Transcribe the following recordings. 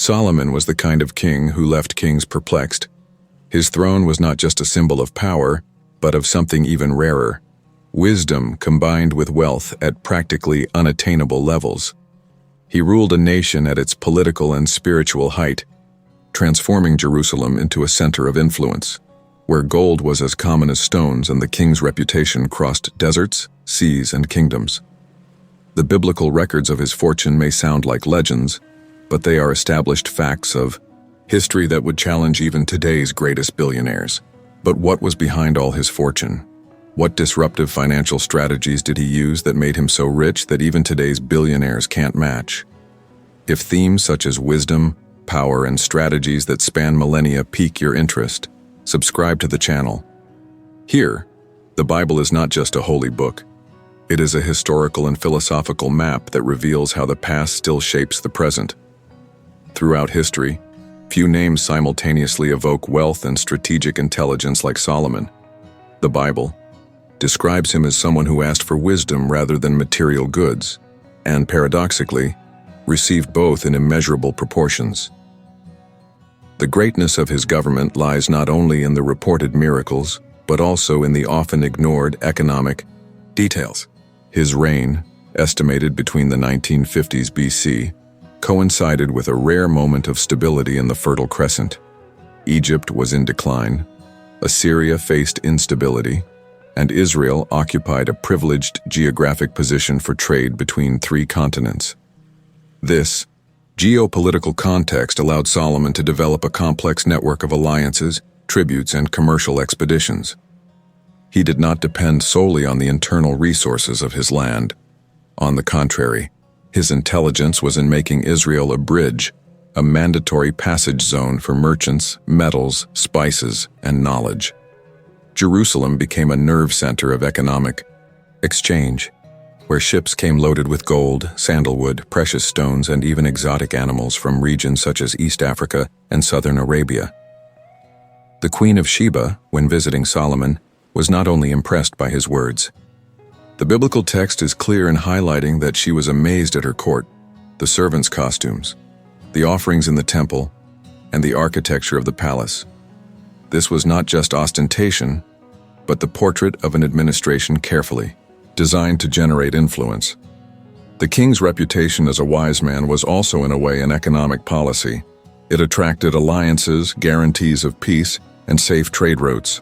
Solomon was the kind of king who left kings perplexed. His throne was not just a symbol of power, but of something even rarer: wisdom combined with wealth at practically unattainable levels. He ruled a nation at its political and spiritual height, transforming Jerusalem into a center of influence, where gold was as common as stones and the king's reputation crossed deserts, seas, and kingdoms. The biblical records of his fortune may sound like legends, but they are established facts of history that would challenge even today's greatest billionaires. But what was behind all his fortune? What disruptive financial strategies did he use that made him so rich that even today's billionaires can't match? If themes such as wisdom, power, and strategies that span millennia pique your interest, subscribe to the channel. Here, the Bible is not just a holy book. It is a historical and philosophical map that reveals how the past still shapes the present. Throughout history, few names simultaneously evoke wealth and strategic intelligence like Solomon. The Bible describes him as someone who asked for wisdom rather than material goods, and paradoxically, received both in immeasurable proportions. The greatness of his government lies not only in the reported miracles, but also in the often ignored economic details. His reign, estimated between the 1950s BC, coincided with a rare moment of stability in the Fertile Crescent. Egypt was in decline, Assyria faced instability, and Israel occupied a privileged geographic position for trade between three continents. This geopolitical context allowed Solomon to develop a complex network of alliances, tributes, and commercial expeditions. He did not depend solely on the internal resources of his land. On the contrary, his intelligence was in making Israel a bridge, a mandatory passage zone for merchants, metals, spices, and knowledge. Jerusalem became a nerve center of economic exchange, where ships came loaded with gold, sandalwood, precious stones, and even exotic animals from regions such as East Africa and southern Arabia. The Queen of Sheba, when visiting Solomon, was not only impressed by his words. The biblical text is clear in highlighting that she was amazed at her court, the servants' costumes, the offerings in the temple, and the architecture of the palace. This was not just ostentation, but the portrait of an administration carefully designed to generate influence. The king's reputation as a wise man was also in a way an economic policy. It attracted alliances, guarantees of peace, and safe trade routes.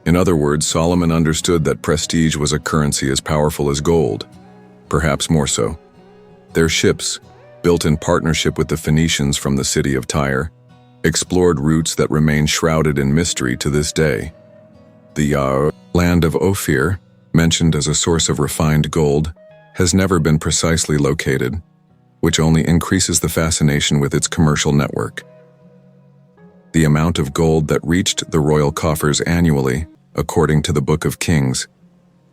In other words, Solomon understood that prestige was a currency as powerful as gold, perhaps more so. Their ships, built in partnership with the Phoenicians from the city of Tyre, explored routes that remain shrouded in mystery to this day. The land of Ophir, mentioned as a source of refined gold, has never been precisely located, which only increases the fascination with its commercial network. The amount of gold that reached the royal coffers annually, according to the Book of Kings,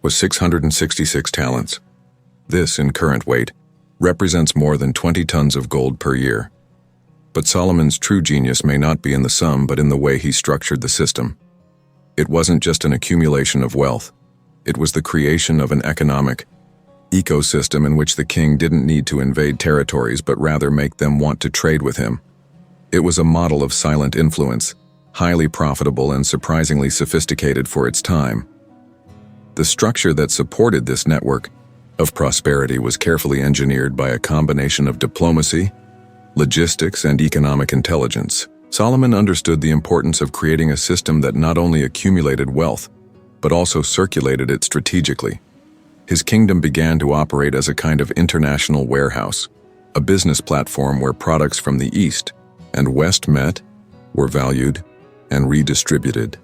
was 666 talents. This, in current weight, represents more than 20 tons of gold per year. But Solomon's true genius may not be in the sum, but in the way he structured the system. It wasn't just an accumulation of wealth. It was the creation of an economic ecosystem in which the king didn't need to invade territories, but rather make them want to trade with him. It was a model of silent influence, highly profitable and surprisingly sophisticated for its time. The structure that supported this network of prosperity was carefully engineered by a combination of diplomacy, logistics, and economic intelligence. Solomon understood the importance of creating a system that not only accumulated wealth, but also circulated it strategically. His kingdom began to operate as a kind of international warehouse, a business platform where products from the East and West met, were valued, and redistributed.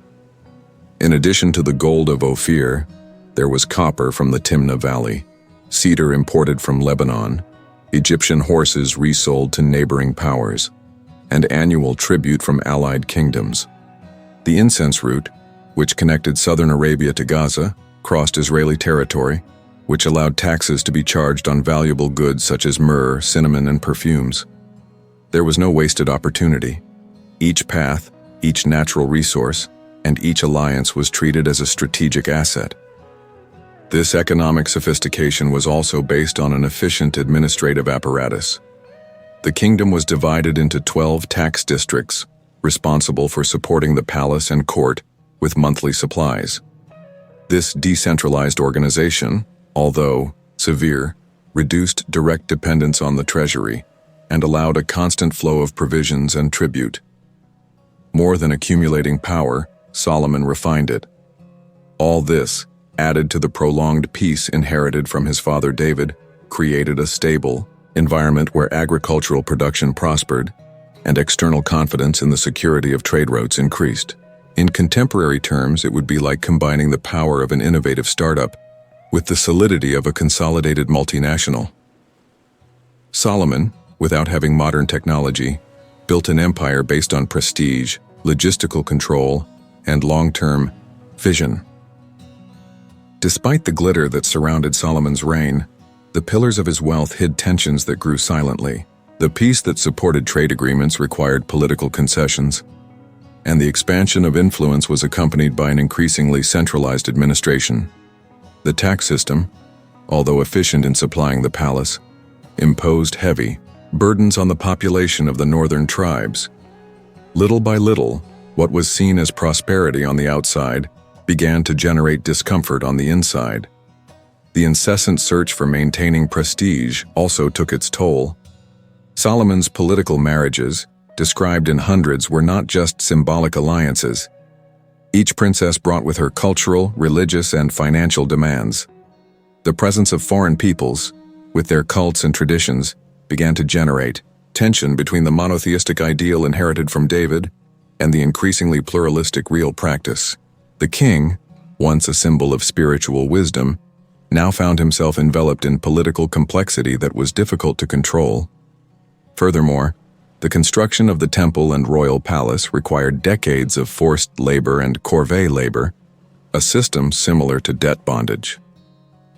In addition to the gold of Ophir, there was copper from the Timnah Valley, cedar imported from Lebanon, Egyptian horses resold to neighboring powers, and annual tribute from allied kingdoms. The incense route, which connected southern Arabia to Gaza, crossed Israeli territory, which allowed taxes to be charged on valuable goods such as myrrh, cinnamon, and perfumes. There was no wasted opportunity. Each path, each natural resource, and each alliance was treated as a strategic asset. This economic sophistication was also based on an efficient administrative apparatus. The kingdom was divided into 12 tax districts, responsible for supporting the palace and court with monthly supplies. This decentralized organization, although severe, reduced direct dependence on the treasury and allowed a constant flow of provisions and tribute. More than accumulating power, Solomon refined it. All this, added to the prolonged peace inherited from his father David, created a stable environment where agricultural production prospered and external confidence in the security of trade routes increased. In contemporary terms, it would be like combining the power of an innovative startup with the solidity of a consolidated multinational. Solomon, without having modern technology, built an empire based on prestige, logistical control, and long-term vision. Despite the glitter that surrounded Solomon's reign, the pillars of his wealth hid tensions that grew silently. The peace that supported trade agreements required political concessions, and the expansion of influence was accompanied by an increasingly centralized administration. The tax system, although efficient in supplying the palace, imposed heavy burdens on the population of the northern tribes. Little by little, what was seen as prosperity on the outside began to generate discomfort on the inside. The incessant search for maintaining prestige also took its toll. Solomon's political marriages, described in hundreds, were not just symbolic alliances. Each princess brought with her cultural, religious, and financial demands. The presence of foreign peoples, with their cults and traditions, began to generate tension between the monotheistic ideal inherited from David and the increasingly pluralistic real practice. The king, once a symbol of spiritual wisdom, now found himself enveloped in political complexity that was difficult to control. Furthermore, the construction of the temple and royal palace required decades of forced labor and corvée labor, a system similar to debt bondage.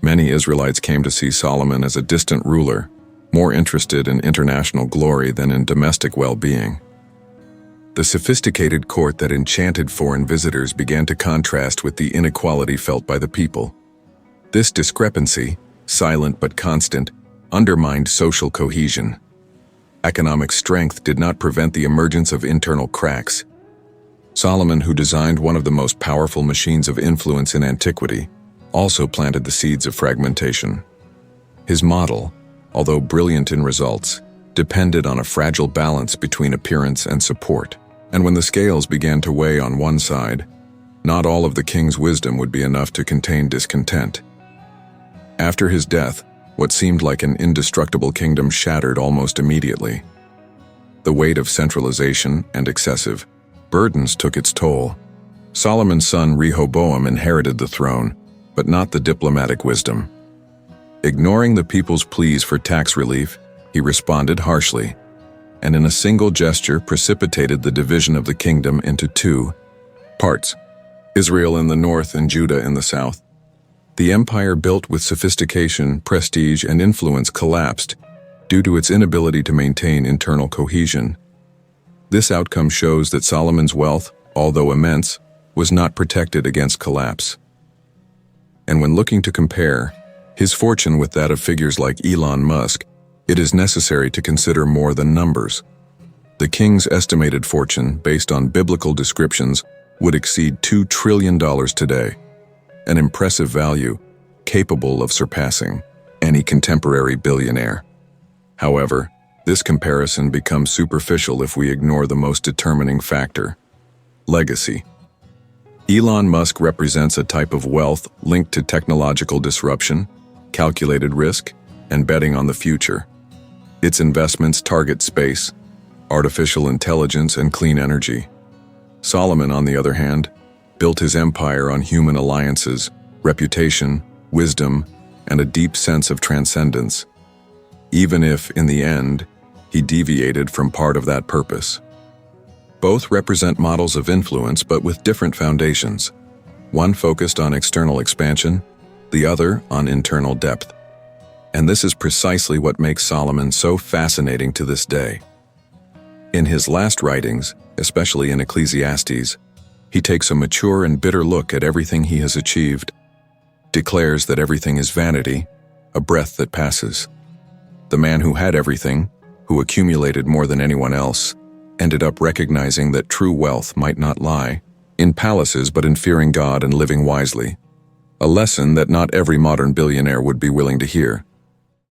Many Israelites came to see Solomon as a distant ruler, more interested in international glory than in domestic well-being. The sophisticated court that enchanted foreign visitors began to contrast with the inequality felt by the people. This discrepancy, silent but constant, undermined social cohesion. Economic strength did not prevent the emergence of internal cracks. Solomon, who designed one of the most powerful machines of influence in antiquity, also planted the seeds of fragmentation. His model, although brilliant in results, depended on a fragile balance between appearance and support. And when the scales began to weigh on one side, not all of the king's wisdom would be enough to contain discontent. After his death, what seemed like an indestructible kingdom shattered almost immediately. The weight of centralization and excessive burdens took its toll. Solomon's son Rehoboam inherited the throne, but not the diplomatic wisdom. Ignoring the people's pleas for tax relief, he responded harshly, and in a single gesture precipitated the division of the kingdom into two parts, Israel in the north and Judah in the south. The empire built with sophistication, prestige, and influence collapsed due to its inability to maintain internal cohesion. This outcome shows that Solomon's wealth, although immense, was not protected against collapse. And when looking to compare his fortune with that of figures like Elon Musk, it is necessary to consider more than numbers. The king's estimated fortune, based on biblical descriptions, would exceed $2 trillion today, an impressive value capable of surpassing any contemporary billionaire. However, this comparison becomes superficial if we ignore the most determining factor: legacy. Elon Musk represents a type of wealth linked to technological disruption, calculated risk, and betting on the future. Its investments target space, artificial intelligence, and clean energy. Solomon, on the other hand, built his empire on human alliances, reputation, wisdom, and a deep sense of transcendence, even if, in the end, he deviated from part of that purpose. Both represent models of influence, but with different foundations. One focused on external expansion, the other on internal depth. And this is precisely what makes Solomon so fascinating to this day. In his last writings, especially in Ecclesiastes, he takes a mature and bitter look at everything he has achieved, declares that everything is vanity, a breath that passes. The man who had everything, who accumulated more than anyone else, ended up recognizing that true wealth might not lie in palaces but in fearing God and living wisely. A lesson that not every modern billionaire would be willing to hear.